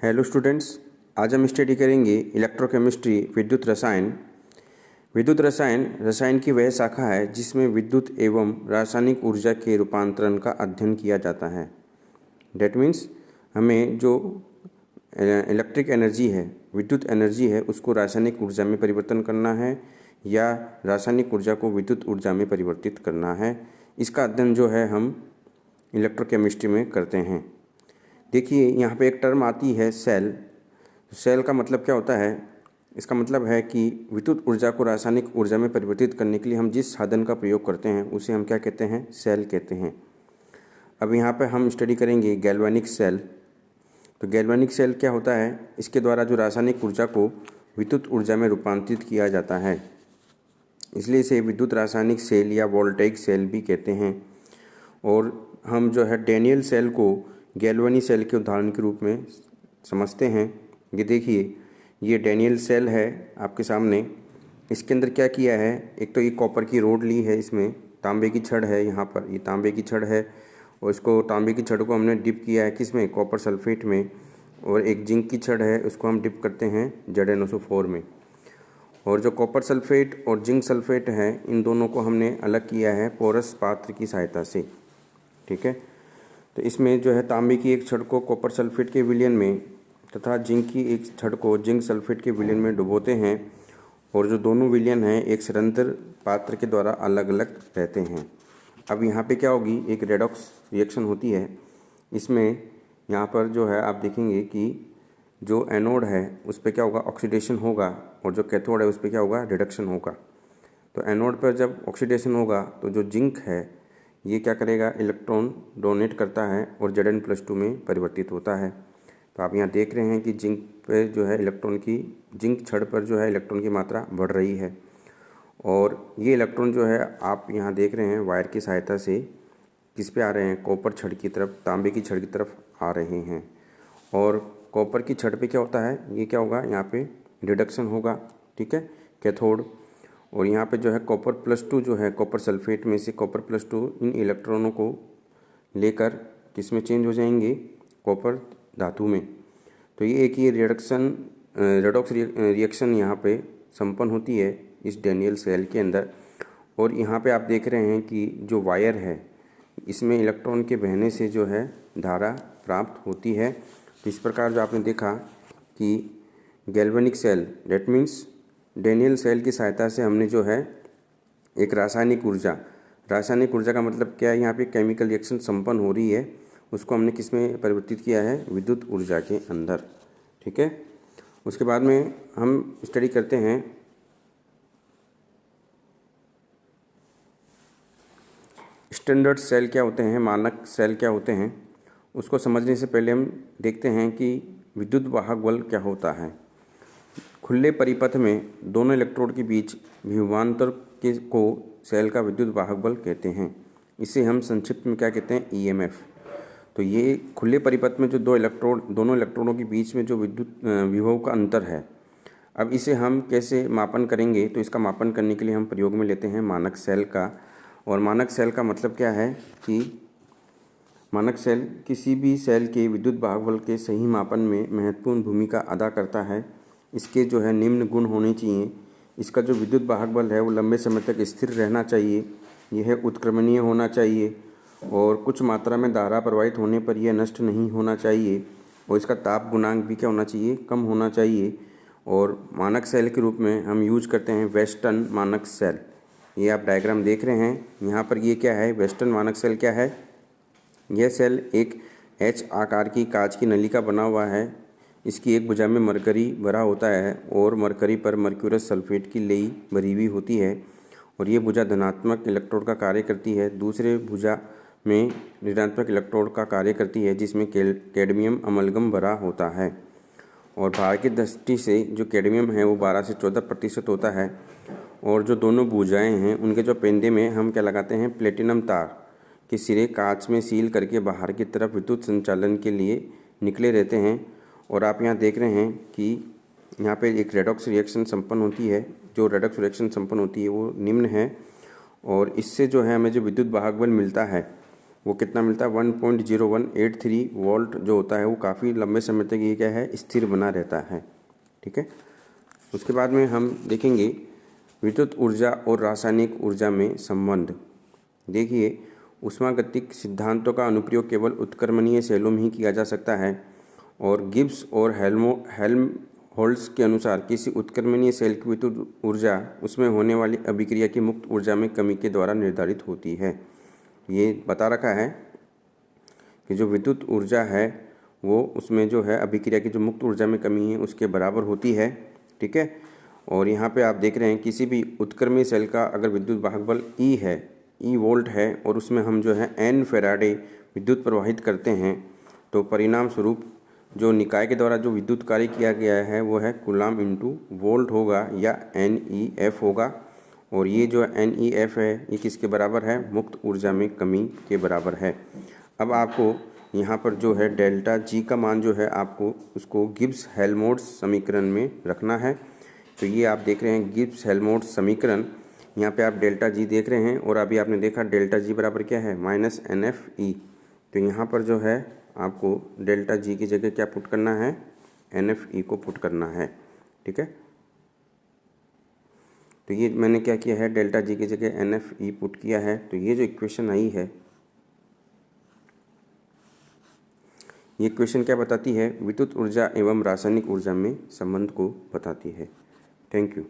Hello students, आज हम study करेंगे इलेक्ट्रोकेमिस्ट्री विद्युत रसायन। विद्युत रसायन रसायन की वह शाखा है जिसमें विद्युत एवं रासायनिक ऊर्जा के रूपांतरण का अध्ययन किया जाता है। डेट मीन्स हमें जो इलेक्ट्रिक एनर्जी है, विद्युत एनर्जी है, उसको रासायनिक ऊर्जा में परिवर्तन करना है या रासायनिक ऊर्जा को विद्युत ऊर्जा में परिवर्तित करना है। इसका अध्ययन जो है हम इलेक्ट्रोकेमिस्ट्री में करते हैं। देखिए यहाँ पे एक टर्म आती है सेल। सेल का मतलब क्या होता है? इसका मतलब है कि विद्युत ऊर्जा को रासायनिक ऊर्जा में परिवर्तित करने के लिए हम जिस साधन का प्रयोग करते हैं उसे हम क्या कहते हैं? सेल कहते हैं। अब यहाँ पे हम स्टडी करेंगे गैल्वेनिक सेल। तो गैल्वेनिक सेल क्या होता है? इसके द्वारा जो रासायनिक ऊर्जा को विद्युत ऊर्जा में रूपांतरित किया जाता है, इसलिए इसे विद्युत रासायनिक सेल या वोल्टेइक सेल भी कहते हैं। और हम जो है डैनियल सेल को गैल्वेनी सेल के उदाहरण के रूप में समझते हैं। ये देखिए, ये डैनियल सेल है आपके सामने। इसके अंदर क्या किया है? एक तो ये कॉपर की रोड ली है, इसमें तांबे की छड़ है। यहाँ पर ये तांबे की छड़ है और इसको तांबे की छड़ को हमने डिप किया है किस में? कॉपर सल्फेट में। और एक जिंक की छड़ है, उसको हम डिप करते हैं ZnO4 में। और जो कॉपर सल्फेट और जिंक सल्फेट है, इन दोनों को हमने अलग किया है पोरस पात्र की सहायता से। ठीक है, तो इसमें जो है तांबे की एक छड़ को कॉपर सल्फेट के विलयन में तथा जिंक की एक छड़ को जिंक सल्फेट के विलयन में डुबोते हैं। और जो दोनों विलयन हैं एक निरंतर पात्र के द्वारा अलग अलग रहते हैं। अब यहाँ पे क्या होगी? एक रेडॉक्स रिएक्शन होती है। इसमें यहाँ पर जो है आप देखेंगे कि जो एनोड है उस पर क्या होगा? ऑक्सीडेशन होगा, और जो कैथोड है उस पर क्या होगा? रिडक्शन होगा। तो एनोड पर जब ऑक्सीडेशन होगा तो जो जिंक है ये क्या करेगा? इलेक्ट्रॉन डोनेट करता है और Zn+2 में परिवर्तित होता है। तो आप यहाँ देख रहे हैं कि जिंक पे जो है इलेक्ट्रॉन की, जिंक छड़ पर जो है इलेक्ट्रॉन की मात्रा बढ़ रही है। और ये इलेक्ट्रॉन जो है आप यहाँ देख रहे हैं वायर की सहायता से किस पे आ रहे हैं? कॉपर छड़ की तरफ, तांबे की छड़ की तरफ आ रहे हैं। और कॉपर की छड़ पे क्या होता है? ये क्या होगा? यहाँ पे रिडक्शन होगा। ठीक है, कैथोड। और यहाँ पे जो है कॉपर+2 जो है, कॉपर सल्फेट में से कॉपर+2 इन इलेक्ट्रॉनों को लेकर किस में चेंज हो जाएंगे? कॉपर धातु में। तो ये एक ये रेडॉक्स रिएक्शन यहाँ पे संपन्न होती है इस डैनियल सेल के अंदर। और यहाँ पे आप देख रहे हैं कि जो वायर है इसमें इलेक्ट्रॉन के बहने से जो है धारा प्राप्त होती है। तो इस प्रकार जो आपने देखा कि galvanic cell, that means Daniell cell की सहायता से हमने जो है एक रासायनिक ऊर्जा का मतलब क्या है? यहाँ पे केमिकल रिएक्शन संपन्न हो रही है, उसको हमने किस में परिवर्तित किया है? विद्युत ऊर्जा के अंदर। ठीक है, उसके बाद में हम स्टडी करते हैं स्टैंडर्ड सेल क्या होते हैं, मानक सेल क्या होते हैं। उसको समझने से पहले हम देखते हैं कि विद्युत वाहक बल क्या होता है। खुले परिपथ में दोनों इलेक्ट्रोड के बीच विभवांतर के को सेल का विद्युत वाहक बल कहते हैं। इसे हम संक्षिप्त में क्या कहते हैं? EMF। तो ये खुले परिपथ में जो दोनों इलेक्ट्रोडों के बीच में जो विद्युत विभव का अंतर है, अब इसे हम कैसे मापन करेंगे? तो इसका मापन करने के लिए हम प्रयोग में लेते हैं मानक सेल का। और मानक सेल का मतलब क्या है कि मानक सेल किसी भी सेल के विद्युत वाहक बल के सही मापन में महत्वपूर्ण भूमिका अदा करता है। इसके जो है निम्न गुण होने चाहिए। इसका जो विद्युत वाहक बल है वो लंबे समय तक स्थिर रहना चाहिए, यह उत्क्रमणीय होना चाहिए, और कुछ मात्रा में धारा प्रवाहित होने पर यह नष्ट नहीं होना चाहिए, और इसका ताप गुणांक भी क्या होना चाहिए? कम होना चाहिए। और मानक सेल के रूप में हम यूज करते हैं वेस्टर्न मानक सेल। ये आप डायग्राम देख रहे हैं यहाँ पर, ये क्या है? वेस्टर्न मानक सेल क्या है? यह सेल एक H आकार की कांच की नली का बना हुआ है। इसकी एक भुजा में मरकरी भरा होता है और मरकरी पर मर्क्यूरस सल्फेट की लेई भरी हुई होती है, और ये भुजा धनात्मक इलेक्ट्रोड का कार्य करती है। दूसरे भुजा में ऋणात्मक इलेक्ट्रोड का कार्य करती है जिसमें कैडमियम अमलगम भरा होता है। और भार की दृष्टि से जो कैडमियम है वो 12 से 14% होता है। और जो दोनों भुजाएं हैं उनके जो पेंदे में हम क्या लगाते हैं? प्लेटिनम तार के सिरे कांच में सील करके बाहर की तरफ विद्युत संचालन के लिए निकले रहते हैं। और आप यहाँ देख रहे हैं कि यहाँ पे एक रेडॉक्स रिएक्शन संपन्न होती है। जो रेडॉक्स रिएक्शन संपन्न होती है वो निम्न है, और इससे जो है हमें जो विद्युत वाहक बल मिलता है वो कितना मिलता है 1.0183 वोल्ट जो होता है वो काफ़ी लंबे समय तक ये क्या है स्थिर बना रहता है। ठीक है। उसके बाद में हम देखेंगे विद्युत ऊर्जा और रासायनिक ऊर्जा में संबंध। देखिए, ऊष्मागतिक सिद्धांतों का अनुप्रयोग केवल उत्क्रमणीय सेलों में ही किया जा सकता है और गिब्स और हेल्महोल्ट्ज़ के अनुसार किसी उत्क्रमणीय सेल की विद्युत ऊर्जा उसमें होने वाली अभिक्रिया की मुक्त ऊर्जा में कमी के द्वारा निर्धारित होती है। ये बता रखा है कि जो विद्युत ऊर्जा है वो उसमें जो है अभिक्रिया की जो मुक्त ऊर्जा में कमी है उसके बराबर होती है। ठीक है। और यहाँ पे आप देख रहे हैं किसी भी उत्क्रमणीय सेल का अगर विद्युत वाहक बल E है, E वोल्ट है और उसमें हम जो है N फैराडे विद्युत प्रवाहित करते हैं तो परिणाम स्वरूप जो निकाय के द्वारा जो विद्युत कार्य किया गया है वो है कूलाम इंटू वोल्ट होगा या NEF होगा। और ये जो NEF है ये किसके बराबर है? मुक्त ऊर्जा में कमी के बराबर है। अब आपको यहाँ पर जो है डेल्टा G का मान जो है आपको उसको गिब्स हेल्महोल्ट्ज़ समीकरण में रखना है। तो ये आप देख रहे हैं गिब्स हेल्महोल्ट्ज़ समीकरण, यहाँ पे आप डेल्टा G देख रहे हैं और अभी आपने देखा डेल्टा G बराबर क्या है -NFE। तो यहाँ पर जो है आपको डेल्टा G की जगह क्या पुट करना है? NFE को पुट करना है। ठीक है। तो ये मैंने क्या किया है डेल्टा G की जगह NFE पुट किया है। तो ये जो इक्वेशन आई है ये इक्वेशन क्या बताती है? विद्युत ऊर्जा एवं रासायनिक ऊर्जा में संबंध को बताती है। Thank you.